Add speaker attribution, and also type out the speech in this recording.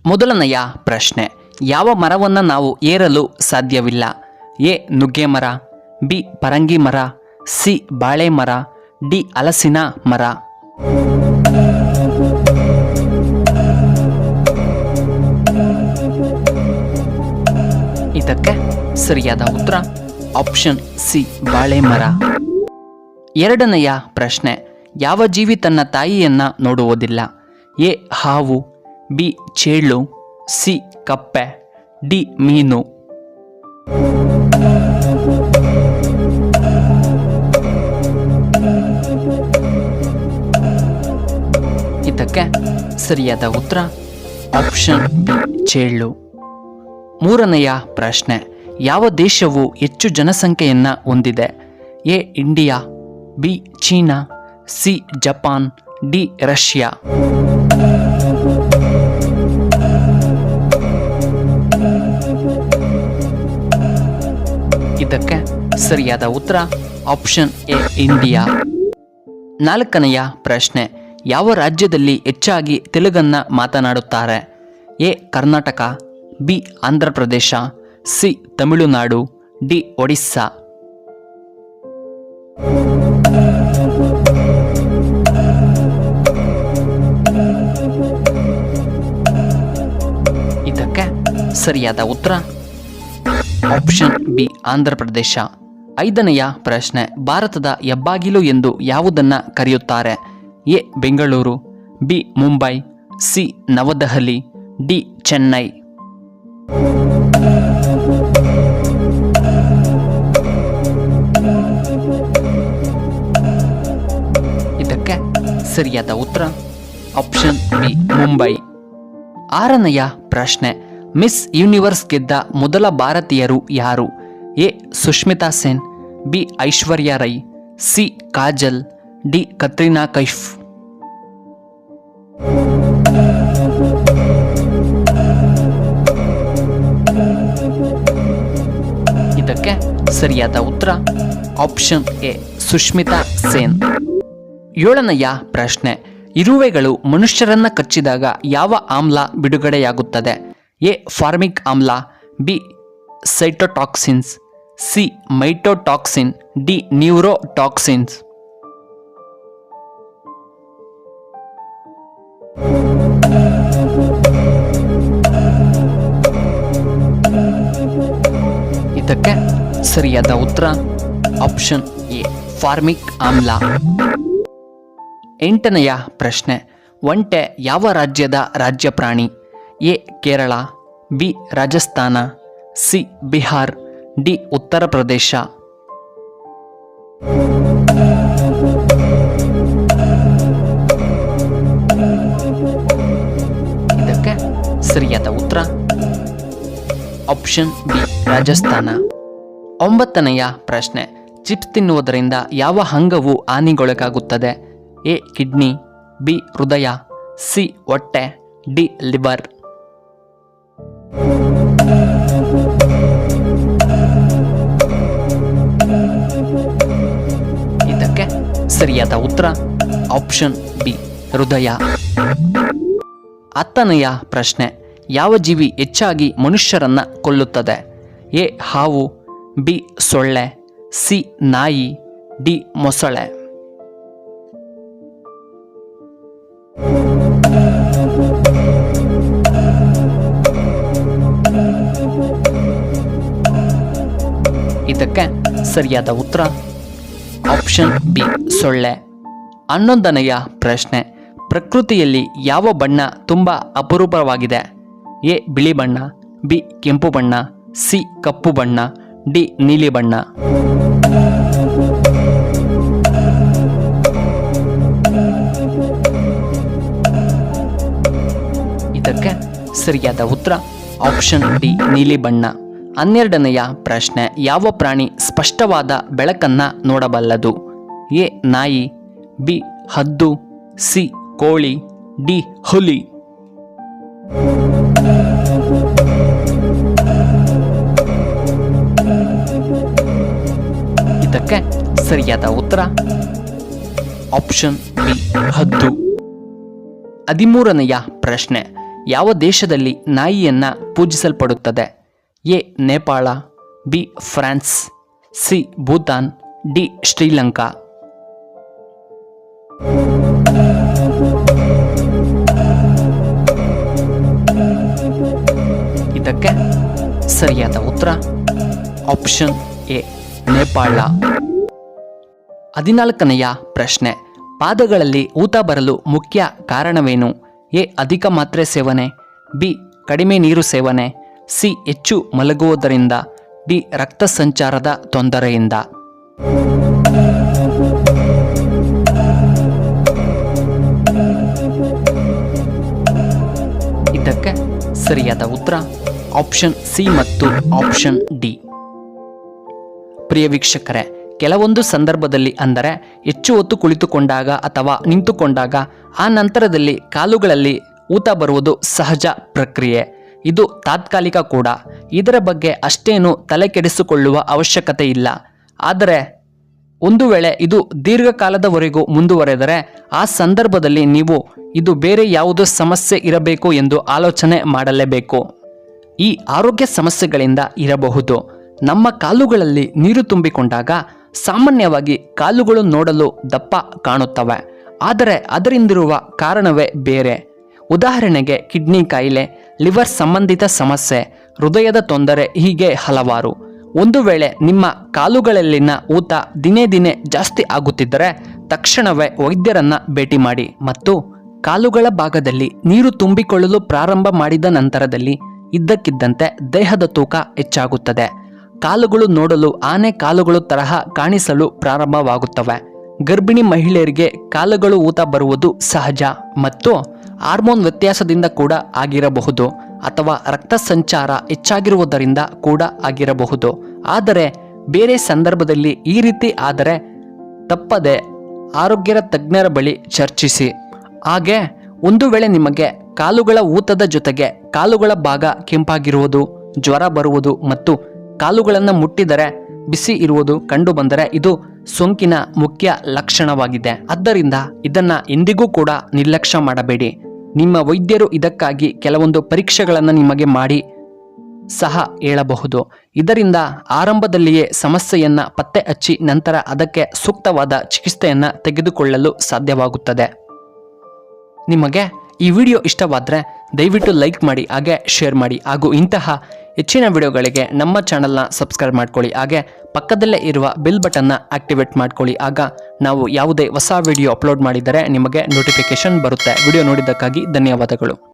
Speaker 1: ಮೊದಲನೆಯ ಪ್ರಶ್ನೆ, ಯಾವ ಮರವನ್ನು ನಾವು ಏರಲು ಸಾಧ್ಯವಿಲ್ಲ? ಎ ನುಗ್ಗೆ ಮರ, ಬಿ ಪರಂಗಿ ಮರ, ಸಿ ಬಾಳೆ ಮರ, ಡಿ ಹಲಸಿನ ಮರ. ಇದಕ್ಕೆ ಸರಿಯಾದ ಉತ್ತರ ಆಪ್ಷನ್ ಸಿ ಬಾಳೆ ಮರ. ಎರಡನೆಯ ಪ್ರಶ್ನೆ, ಯಾವ ಜೀವಿ ತನ್ನ ತಾಯಿಯನ್ನ ನೋಡುವುದಿಲ್ಲ? ಎ ಹಾವು, ಬಿ ಚೇಳು, ಸಿ ಕಪ್ಪೆ, ಡಿ ಮೀನು. ಇದಕ್ಕೆ ಸರಿಯಾದ ಉತ್ತರ ಆಪ್ಷನ್ ಬಿ ಚೇಳು. ಮೂರನೆಯ ಪ್ರಶ್ನೆ, ಯಾವ ದೇಶವು ಹೆಚ್ಚು ಜನಸಂಖ್ಯೆಯನ್ನು ಹೊಂದಿದೆ? A India, B China, C Japan, D Russia. ಇದಕ್ಕೆ ಸರಿಯಾದ ಉತ್ತರ ಆಪ್ಷನ್ ಎ ಇಂಡಿಯಾ. ನಾಲ್ಕನೆಯ ಪ್ರಶ್ನೆ, ಯಾವ ರಾಜ್ಯದಲ್ಲಿ ಹೆಚ್ಚಾಗಿ ತೆಲುಗನ್ನ ಮಾತನಾಡುತ್ತಾರೆ? A Karnataka, B Andhra Pradesh, C Tamil Nadu, D Odisha. ಇದಕ್ಕೆ ಸರಿಯಾದ ಉತ್ತರ ಆಪ್ಷನ್ ಬಿ ಆಂಧ್ರ ಪ್ರದೇಶ. ಐದನೆಯ ಪ್ರಶ್ನೆ, ಭಾರತದ ಹೆಬ್ಬಾಗಿಲು ಎಂದು ಯಾವುದನ್ನು ಕರೆಯುತ್ತಾರೆ? A Bengaluru, B Mumbai, C New Delhi, D Chennai. ಇದಕ್ಕೆ ಸರಿಯಾದ ಉತ್ತರ ಆಪ್ಷನ್ ಬಿ ಮುಂಬೈ. ಆರನೆಯ ಪ್ರಶ್ನೆ, ಮಿಸ್ ಯೂನಿವರ್ಸ್ ಗೆದ್ದ ಮೊದಲ ಭಾರತೀಯರು ಯಾರು? A Sushmita Sen, B Aishwarya Rai, C Kajal, D Katrina Kaif. ಇದಕ್ಕೆ ಸರಿಯಾದ ಉತ್ತರ ಆಪ್ಷನ್ ಎ ಸುಷ್ಮಿತಾ ಸೇನ್. ಏಳನೆಯ ಪ್ರಶ್ನೆ, ಇರುವೆಗಳು ಮನುಷ್ಯರನ್ನ ಕಚ್ಚಿದಾಗ ಯಾವ ಆಮ್ಲ ಬಿಡುಗಡೆಯಾಗುತ್ತದೆ? ಎ ಫಾರ್ಮಿಕ್ ಆಮ್ಲ, ಬಿ ಸೈಟೋಟಾಕ್ಸಿನ್ಸ್, ಸಿ ಮೈಟೋಟಾಕ್ಸಿನ್, ಡಿ ನ್ಯೂರೋಟಾಕ್ಸಿನ್ಸ್. ಇದಕ್ಕೆ ಸರಿಯಾದ ಉತ್ತರ ಆಪ್ಷನ್ ಎ ಫಾರ್ಮಿಕ್ ಆಮ್ಲ. ಎಂಟನೆಯ ಪ್ರಶ್ನೆ, ಒಂಟೆ ಯಾವ ರಾಜ್ಯದ ರಾಜ್ಯ ಪ್ರಾಣಿ? A Kerala, B Rajasthan, C Bihar, D Uttar Pradesh. ಇದಕ್ಕೆ ಸರಿಯಾದ ಉತ್ತರ ಆಪ್ಷನ್ ಬಿ ರಾಜಸ್ಥಾನ. ಒಂಬತ್ತನೆಯ ಪ್ರಶ್ನೆ, ಚಿಪ್ಸ್ ತಿನ್ನುವುದರಿಂದ ಯಾವ ಅಂಗವು ಹಾನಿಗೊಳಗಾಗುತ್ತದೆ? ಎ ಕಿಡ್ನಿ, ಬಿ ಹೃದಯ, ಸಿ ಹೊಟ್ಟೆ, ಡಿ ಲಿವರ್. ಇದಕ್ಕೆ ಸರಿಯಾದ ಉತ್ತರ ಆಪ್ಷನ್ ಬಿ ಹೃದಯ. ಹತ್ತನೆಯ ಪ್ರಶ್ನೆ, ಯಾವ ಜೀವಿ ಹೆಚ್ಚಾಗಿ ಮನುಷ್ಯರನ್ನ ಕೊಲ್ಲುತ್ತದೆ? ಎ ಹಾವು, ಬಿ ಸೊಳ್ಳೆ, ಸಿ ನಾಯಿ, ಡಿ ಮೊಸಳೆ. ಇದಕ್ಕೆ ಸರಿಯಾದ ಉತ್ತರ ಆಪ್ಷನ್ ಬಿ ಸೊಳ್ಳೆ. 11ನೆಯ ಪ್ರಶ್ನೆ, ಪ್ರಕೃತಿಯಲ್ಲಿ ಯಾವ ಬಣ್ಣ ತುಂಬ ಅಪರೂಪವಾಗಿದೆ? ಎ ಬಿಳಿ ಬಣ್ಣ, ಬಿ ಕೆಂಪು ಬಣ್ಣ, ಸಿ ಕಪ್ಪು ಬಣ್ಣ, ಡಿ ನೀಲಿ ಬಣ್ಣ. ಇದಕ್ಕೆ ಸರಿಯಾದ ಉತ್ತರ ಆಪ್ಷನ್ ಡಿ ನೀಲಿ ಬಣ್ಣ. 12ನೆಯ ಪ್ರಶ್ನೆ, ಯಾವ ಪ್ರಾಣಿ ಸ್ಪಷ್ಟವಾದ ಬೆಳಕನ್ನ ನೋಡಬಲ್ಲದು? ಎ ನಾಯಿ, ಬಿ ಹದ್ದು, ಸಿ ಕೋಳಿ, ಡಿ ಹುಲಿ. ಇದಕ್ಕೆ ಸರಿಯಾದ ಉತ್ತರ ಆಪ್ಷನ್ ಬಿ ಹದ್ದು. 13ನೆಯ ಪ್ರಶ್ನೆ, ಯಾವ ದೇಶದಲ್ಲಿ ನಾಯಿಯನ್ನು ಪೂಜಿಸಲ್ಪಡುತ್ತದೆ? A Nepal, B France, C Bhutan, D Sri Lanka. ಇದಕ್ಕೆ ಸರಿಯಾದ ಉತ್ತರ ಆಪ್ಷನ್ ಎ ನೇಪಾಳ. 14ನೆಯ ಪ್ರಶ್ನೆ, ಪಾದಗಳಲ್ಲಿ ಊತ ಬರಲು ಮುಖ್ಯ ಕಾರಣವೇನು? ಎ ಅಧಿಕ ಮಾತ್ರೆ ಸೇವನೆ, ಬಿ ಕಡಿಮೆ ನೀರು ಸೇವನೆ, ಸಿ ಹೆಚ್ಚು ಮಲಗುವುದರಿಂದ, ಡಿ ರಕ್ತ ಸಂಚಾರದ ತೊಂದರೆಯಿಂದ. ಇದಕ್ಕೆ ಸರಿಯಾದ ಉತ್ತರ ಆಪ್ಷನ್ ಸಿ ಮತ್ತು ಆಪ್ಷನ್ ಡಿ. ಪ್ರಿಯ ವೀಕ್ಷಕರೇ, ಕೆಲವೊಂದು ಸಂದರ್ಭದಲ್ಲಿ ಅಂದರೆ ಹೆಚ್ಚು ಹೊತ್ತು ಕುಳಿತುಕೊಂಡಾಗ ಅಥವಾ ನಿಂತುಕೊಂಡಾಗ ಆ ನಂತರದಲ್ಲಿ ಕಾಲುಗಳಲ್ಲಿ ಊತ ಬರುವುದು ಸಹಜ ಪ್ರಕ್ರಿಯೆ. ಇದು ತಾತ್ಕಾಲಿಕ ಕೂಡ. ಇದರ ಬಗ್ಗೆ ಅಷ್ಟೇನು ತಲೆ ಕೆಡಿಸಿಕೊಳ್ಳುವ ಅವಶ್ಯಕತೆ ಇಲ್ಲ. ಆದರೆ ಒಂದು ವೇಳೆ ಇದು ದೀರ್ಘಕಾಲದವರೆಗೂ ಮುಂದುವರೆದರೆ ಆ ಸಂದರ್ಭದಲ್ಲಿ ನೀವು ಇದು ಬೇರೆ ಯಾವುದೋ ಸಮಸ್ಯೆ ಇರಬೇಕು ಎಂದು ಆಲೋಚನೆ ಮಾಡಲೇಬೇಕು. ಈ ಆರೋಗ್ಯ ಸಮಸ್ಯೆಗಳಿಂದ ಇರಬಹುದು. ನಮ್ಮ ಕಾಲುಗಳಲ್ಲಿ ನೀರು ತುಂಬಿಕೊಂಡಾಗ ಸಾಮಾನ್ಯವಾಗಿ ಕಾಲುಗಳು ನೋಡಲು ದಪ್ಪ ಕಾಣುತ್ತವೆ, ಆದರೆ ಅದರಿಂದಿರುವ ಕಾರಣವೇ ಬೇರೆ. ಉದಾಹರಣೆಗೆ ಕಿಡ್ನಿ ಕಾಯಿಲೆ, ಲಿವರ್ ಸಂಬಂಧಿತ ಸಮಸ್ಯೆ, ಹೃದಯದ ತೊಂದರೆ, ಹೀಗೆ ಹಲವಾರು. ಒಂದು ವೇಳೆ ನಿಮ್ಮ ಕಾಲುಗಳಲ್ಲಿನ ಊತ ದಿನೇ ದಿನೇ ಜಾಸ್ತಿ ಆಗುತ್ತಿದ್ದರೆ ತಕ್ಷಣವೇ ವೈದ್ಯರನ್ನ ಭೇಟಿ ಮಾಡಿ. ಮತ್ತು ಕಾಲುಗಳ ಭಾಗದಲ್ಲಿ ನೀರು ತುಂಬಿಕೊಳ್ಳಲು ಪ್ರಾರಂಭ ಮಾಡಿದ ನಂತರದಲ್ಲಿ ಇದ್ದಕ್ಕಿದ್ದಂತೆ ದೇಹದ ತೂಕ ಹೆಚ್ಚಾಗುತ್ತದೆ. ಕಾಲುಗಳು ನೋಡಲು ಆನೆ ಕಾಲುಗಳು ತರಹ ಕಾಣಿಸಲು ಪ್ರಾರಂಭವಾಗುತ್ತವೆ. ಗರ್ಭಿಣಿ ಮಹಿಳೆಯರಿಗೆ ಕಾಲುಗಳು ಊತ ಬರುವುದು ಸಹಜ ಮತ್ತು ಹಾರ್ಮೋನ್ ವ್ಯತ್ಯಾಸದಿಂದ ಕೂಡ ಆಗಿರಬಹುದು ಅಥವಾ ರಕ್ತ ಸಂಚಾರ ಹೆಚ್ಚಾಗಿರುವುದರಿಂದ ಕೂಡ ಆಗಿರಬಹುದು. ಆದರೆ ಬೇರೆ ಸಂದರ್ಭದಲ್ಲಿ ಈ ರೀತಿ ಆದರೆ ತಪ್ಪದೆ ಆರೋಗ್ಯದ ತಜ್ಞರ ಬಳಿ ಚರ್ಚಿಸಿ. ಹಾಗೆ ಒಂದು ವೇಳೆ ನಿಮಗೆ ಕಾಲುಗಳ ಊತದ ಜೊತೆಗೆ ಕಾಲುಗಳ ಭಾಗ ಕೆಂಪಾಗಿರುವುದು, ಜ್ವರ ಬರುವುದು ಮತ್ತು ಕಾಲುಗಳನ್ನು ಮುಟ್ಟಿದರೆ ಬಿಸಿ ಇರುವುದು ಕಂಡುಬಂದರೆ ಇದು ಸೋಂಕಿನ ಮುಖ್ಯ ಲಕ್ಷಣವಾಗಿದೆ. ಆದ್ದರಿಂದ ಇದನ್ನ ಎಂದಿಗೂ ಕೂಡ ನಿರ್ಲಕ್ಷ್ಯ ಮಾಡಬೇಡಿ. ನಿಮ್ಮ ವೈದ್ಯರು ಇದಕ್ಕಾಗಿ ಕೆಲವೊಂದು ಪರೀಕ್ಷೆಗಳನ್ನು ನಿಮಗೆ ಮಾಡಿ ಸಹ ಹೇಳಬಹುದು. ಇದರಿಂದ ಆರಂಭದಲ್ಲಿಯೇ ಸಮಸ್ಯೆಯನ್ನ ಪತ್ತೆ ಹಚ್ಚಿ ನಂತರ ಅದಕ್ಕೆ ಸೂಕ್ತವಾದ ಚಿಕಿತ್ಸೆಯನ್ನು ತೆಗೆದುಕೊಳ್ಳಲು ಸಾಧ್ಯವಾಗುತ್ತದೆ. ನಿಮಗೆ ಈ ವಿಡಿಯೋ ಇಷ್ಟವಾದರೆ ದಯವಿಟ್ಟು ಲೈಕ್ ಮಾಡಿ, ಹಾಗೆ ಶೇರ್ ಮಾಡಿ, ಹಾಗೂ ಇಂತಹ ಹೆಚ್ಚಿನ ವಿಡಿಯೋಗಳಿಗೆ ನಮ್ಮ ಚಾನಲ್ನ ಸಬ್ಸ್ಕ್ರೈಬ್ ಮಾಡ್ಕೊಳ್ಳಿ. ಹಾಗೆ ಪಕ್ಕದಲ್ಲೇ ಇರುವ ಬೆಲ್ ಬಟನ್ನ ಆಕ್ಟಿವೇಟ್ ಮಾಡ್ಕೊಳ್ಳಿ. ಆಗ ನಾವು ಯಾವುದೇ ಹೊಸ ವಿಡಿಯೋ ಅಪ್ಲೋಡ್ ಮಾಡಿದರೆ ನಿಮಗೆ ನೋಟಿಫಿಕೇಶನ್ ಬರುತ್ತೆ. ವಿಡಿಯೋ ನೋಡಿದ್ದಕ್ಕಾಗಿ ಧನ್ಯವಾದಗಳು.